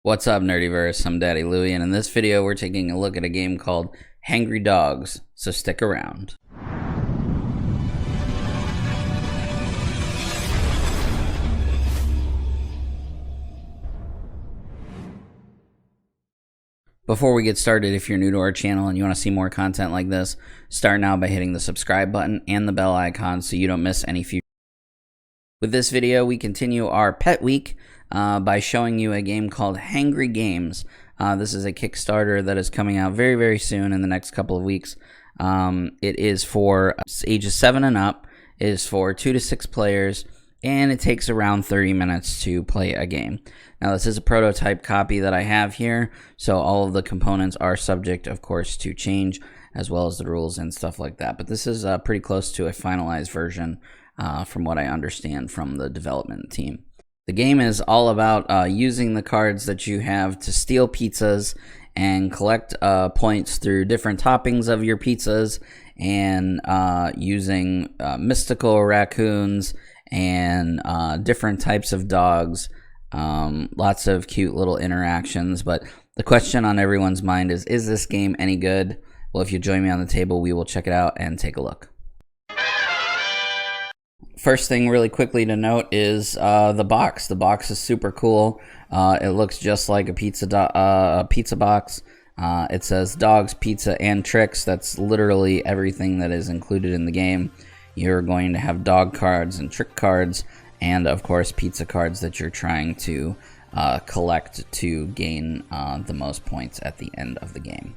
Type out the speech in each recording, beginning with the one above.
What's up, Nerdyverse? I'm Daddy Louie, and in this video we're taking a look at a game called Hangry Dogs, so stick around. Before we get started, if you're new to our channel and you want to see more content like this, start now by hitting the subscribe button and the bell icon so you don't miss any future. With this video, we continue our pet week by showing you a game called Hangry Games. This is a Kickstarter that is coming out very, very soon in the next couple of weeks. It is for ages 7 and up. It is for 2 to 6 players, and it takes around 30 minutes to play a game. Now, this is a prototype copy that I have here, so all of the components are subject, of course, to change, as well as the rules and stuff like that. But this is pretty close to a finalized version from what I understand from the development team. The game is all about using the cards that you have to steal pizzas and collect points through different toppings of your pizzas, and using mystical raccoons and different types of dogs. Lots of cute little interactions, but the question on everyone's mind is this game any good? Well, if you join me on the table, we will check it out and take a look. First thing really quickly to note is the box. The box is super cool. It looks just like a pizza box. It says dogs, pizza, and tricks. That's literally everything that is included in the game. You're going to have dog cards and trick cards, and of course pizza cards that you're trying to collect to gain the most points at the end of the game.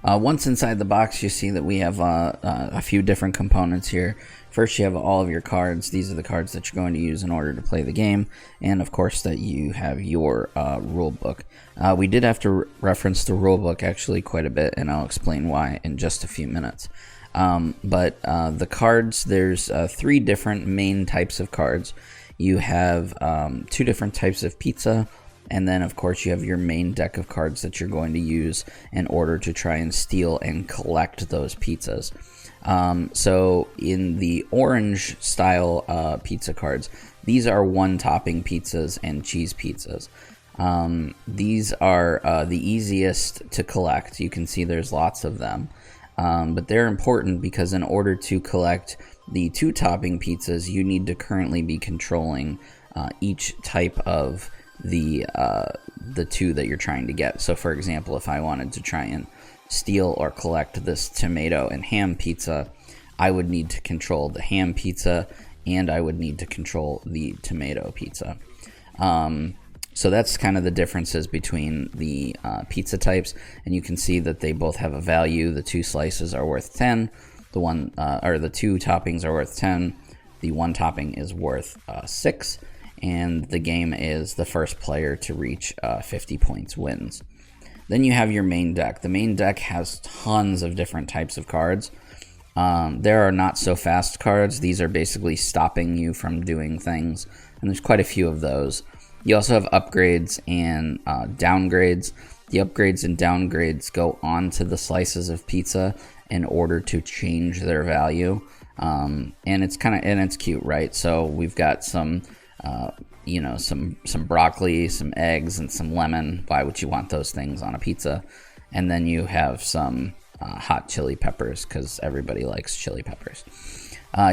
Once inside the box, you see that we have a few different components here. First, you have all of your cards. These are the cards that you're going to use in order to play the game, and of course that you have your rule book. We did have to reference the rule book actually quite a bit, and I'll explain why in just a few minutes. But the cards, there's 3 different main types of cards. You have 2 different types of pizza, and then of course you have your main deck of cards that you're going to use in order to try and steal and collect those pizzas. So in the orange style pizza cards, these are 1-topping pizzas and cheese pizzas. These are the easiest to collect. You can see there's lots of them. But they're important because in order to collect the 2-topping pizzas, you need to currently be controlling each type of the 2 that you're trying to get. So for example, if I wanted to try and steal or collect this tomato and ham pizza, I would need to control the ham pizza, and I would need to control the tomato pizza. So that's kind of the differences between the pizza types, and you can see that they both have a value. The 2 slices are worth 10. The 2 toppings are worth 10. The 1 topping is worth 6, and the game is the first player to reach 50 points wins. Then you have your main deck. The main deck has tons of different types of cards. There are not so fast cards. These are basically stopping you from doing things, and there's quite a few of those. You also have upgrades and downgrades. The upgrades and downgrades go onto the slices of pizza in order to change their value, and it's cute, right? So we've got some some broccoli, some eggs, and some lemon. Why would you want those things on a pizza? And then you have some hot chili peppers, because everybody likes chili peppers.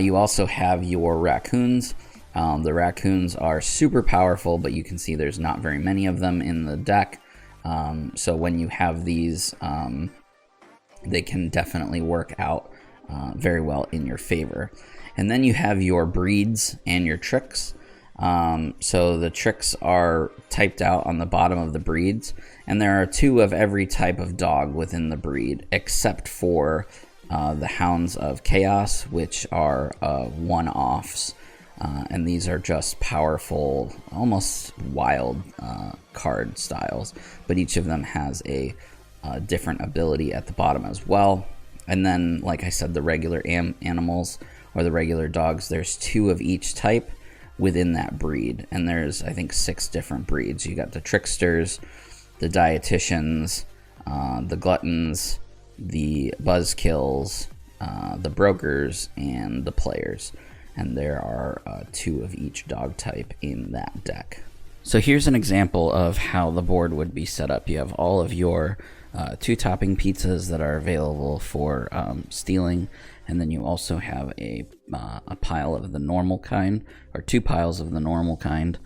You also have your raccoons. The raccoons are super powerful, but you can see there's not very many of them in the deck. So when you have these, they can definitely work out very well in your favor. And then you have your breeds and your tricks. So the tricks are typed out on the bottom of the breeds, and there are 2 of every type of dog within the breed, except for the Hounds of Chaos, which are one-offs. And these are just powerful, almost wild card styles, but each of them has a different ability at the bottom as well. And then, like I said, the regular animals, or the regular dogs, there's 2 of each type within that breed, and there's, I think, 6 different breeds. You got the tricksters, the dietitians, the gluttons, the buzzkills, the brokers, and the players. And there are 2 of each dog type in that deck. So here's an example of how the board would be set up. You have all of your 2 topping pizzas that are available for stealing, and then you also have a pile of the normal kind, or 2 piles of the normal kind.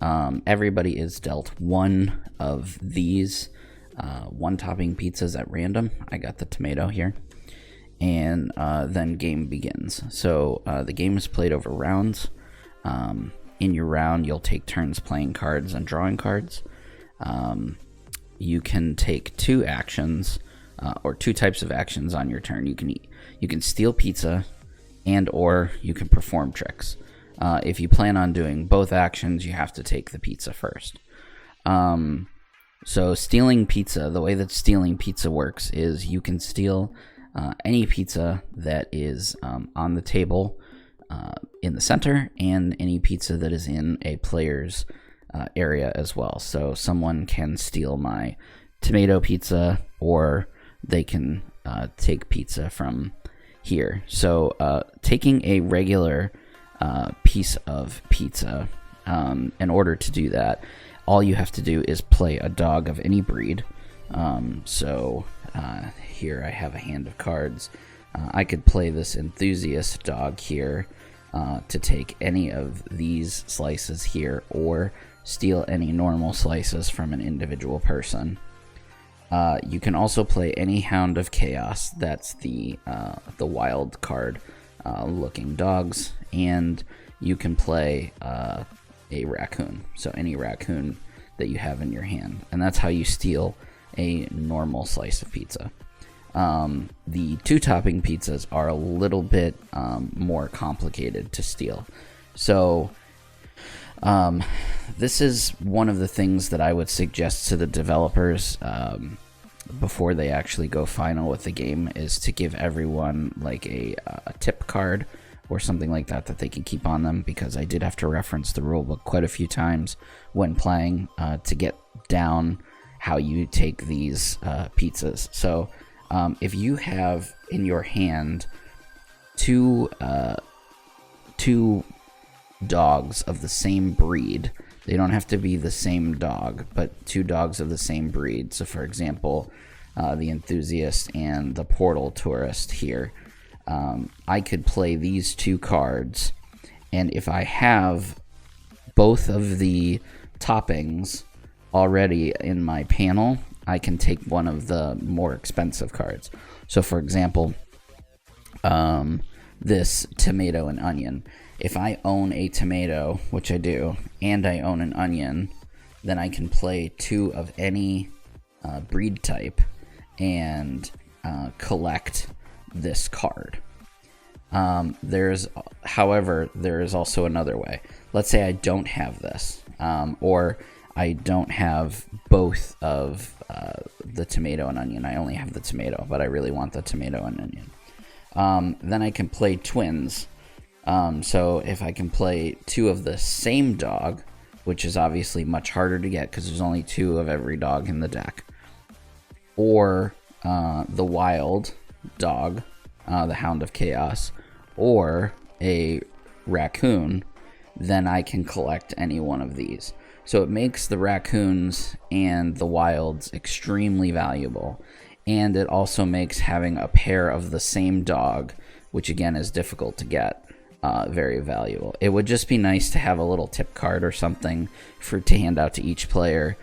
Everybody is dealt 1 of these 1 topping pizzas at random. I got the tomato here. And then game begins. So the game is played over rounds. In your round, you'll take turns playing cards and drawing cards. You can take 2 actions, or 2 types of actions on your turn. You can steal pizza, and or you can perform tricks. If you plan on doing both actions, you have to take the pizza first. So stealing pizza, the way that stealing pizza works is you can steal any pizza that is on the table in the center, and any pizza that is in a player's area as well. So someone can steal my tomato pizza, or they can take pizza from here. So taking a regular piece of pizza, in order to do that, all you have to do is play a dog of any breed. Here I have a hand of cards. I could play this enthusiast dog here to take any of these slices here, or steal any normal slices from an individual person. You can also play any Hound of Chaos. That's the wild card looking dogs, and you can play a raccoon. So any raccoon that you have in your hand, and that's how you steal a normal slice of pizza. The 2 topping pizzas are a little bit more complicated to steal. So this is one of the things that I would suggest to the developers before they actually go final with the game, is to give everyone like a tip card or something like that they can keep on them, because I did have to reference the rulebook quite a few times when playing to get down how you take these pizzas. So if you have in your hand two dogs of the same breed, they don't have to be the same dog, but 2 dogs of the same breed. So for example, the enthusiast and the portal tourist here, I could play these 2 cards, and if I have both of the toppings already in my panel, I can take one of the more expensive cards. So for example, this tomato and onion. If I own a tomato, which I do, and I own an onion, then I can play 2 of any breed type and collect this card. However, there is also another way. Let's say I don't have this, or I don't have both of the tomato and onion. I only have the tomato, but I really want the tomato and onion. Then I can play twins. So if I can play 2 of the same dog, which is obviously much harder to get because there's only 2 of every dog in the deck, or the wild dog, the Hound of Chaos, or a raccoon, then I can collect any one of these. So it makes the raccoons and the wilds extremely valuable, and it also makes having a pair of the same dog, which again is difficult to get, very valuable. It would just be nice to have a little tip card or something to hand out to each player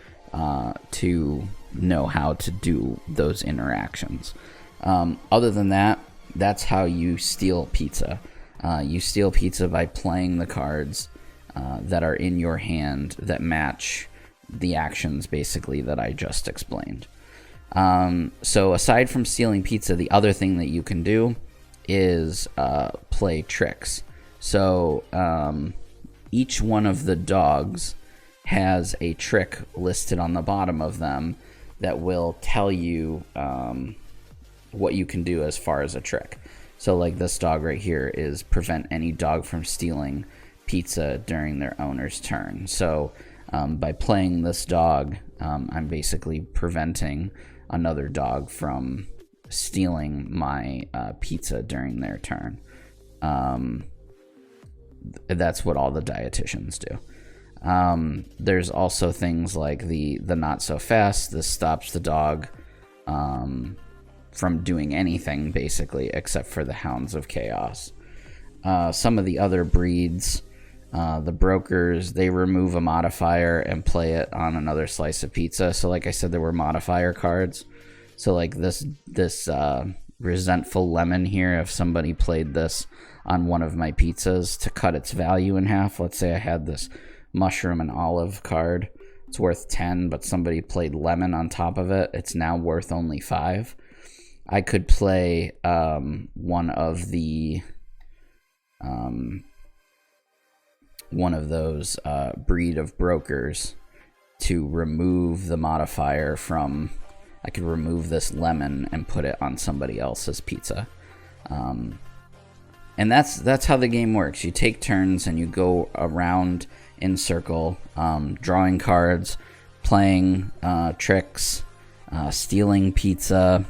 to know how to do those interactions. Other than that, that's how you steal pizza. You steal pizza by playing the cards that are in your hand that match the actions basically that I just explained. So aside from stealing pizza, the other thing that you can do is play tricks. So each one of the dogs has a trick listed on the bottom of them that will tell you what you can do as far as a trick. So like this dog right here is prevent any dog from stealing pizza during their owner's turn. So by playing this dog, I'm basically preventing another dog from stealing my pizza during their turn. That's what all the dietitians do. There's also things like the not so fast. This stops the dog from doing anything, basically, except for the Hounds of Chaos. Some of the other breeds, the brokers, they remove a modifier and play it on another slice of pizza. So like I said, there were modifier cards. So like this resentful lemon here, if somebody played this on one of my pizzas to cut its value in half, let's say I had this mushroom and olive card, it's worth 10, but somebody played lemon on top of it, it's now worth only 5. I could play one of those breed of brokers to remove the modifier from. I could remove this lemon and put it on somebody else's pizza. And that's how the game works. You take turns and you go around in circle, drawing cards, playing tricks, stealing pizza,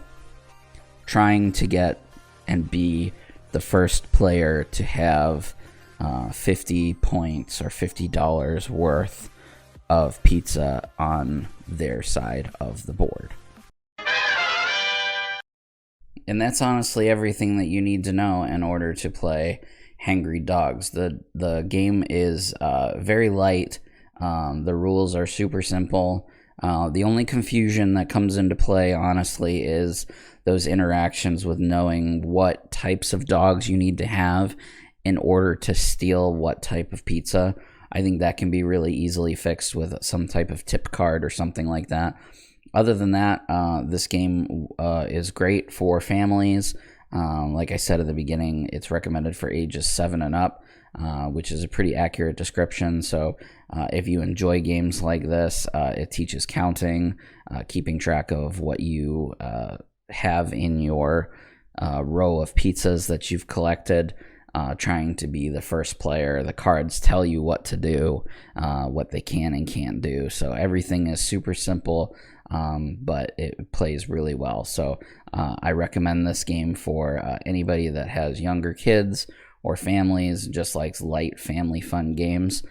trying to get and be the first player to have 50 points or $50 worth of pizza on their side of the board. And that's honestly everything that you need to know in order to play Hangry Dogs. The game is very light. The rules are super simple. The only confusion that comes into play, honestly, is those interactions with knowing what types of dogs you need to have in order to steal what type of pizza. I think that can be really easily fixed with some type of tip card or something like that. Other than that, this game is great for families. Like I said at the beginning, it's recommended for ages 7 and up, which is a pretty accurate description. So if you enjoy games like this, it teaches counting, keeping track of what you have in your row of pizzas that you've collected, trying to be the first player. The cards tell you what to do, what they can and can't do. So everything is super simple. But it plays really well. So I recommend this game for anybody that has younger kids or families, just likes light family fun games.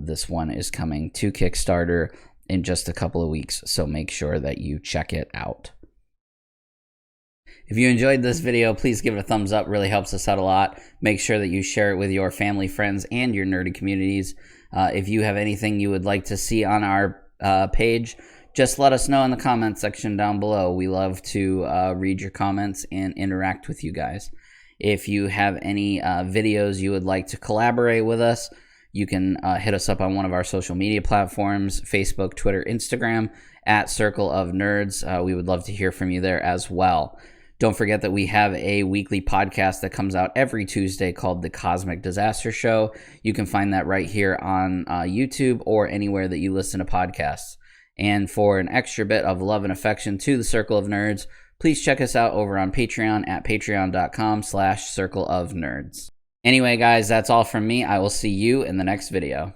This one is coming to Kickstarter in just a couple of weeks, so make sure that you check it out. If you enjoyed this video, please give it a thumbs up. Really helps us out a lot. Make sure that you share it with your family, friends, and your nerdy communities. If you have anything you would like to see on our page, just let us know in the comments section down below. We love to read your comments and interact with you guys. If you have any videos you would like to collaborate with us, you can hit us up on one of our social media platforms, Facebook, Twitter, Instagram, at Circle of Nerds. We would love to hear from you there as well. Don't forget that we have a weekly podcast that comes out every Tuesday called The Cosmic Disaster Show. You can find that right here on YouTube or anywhere that you listen to podcasts. And for an extra bit of love and affection to the Circle of Nerds, please check us out over on Patreon at patreon.com/circleofnerds. Anyway, guys, that's all from me. I will see you in the next video.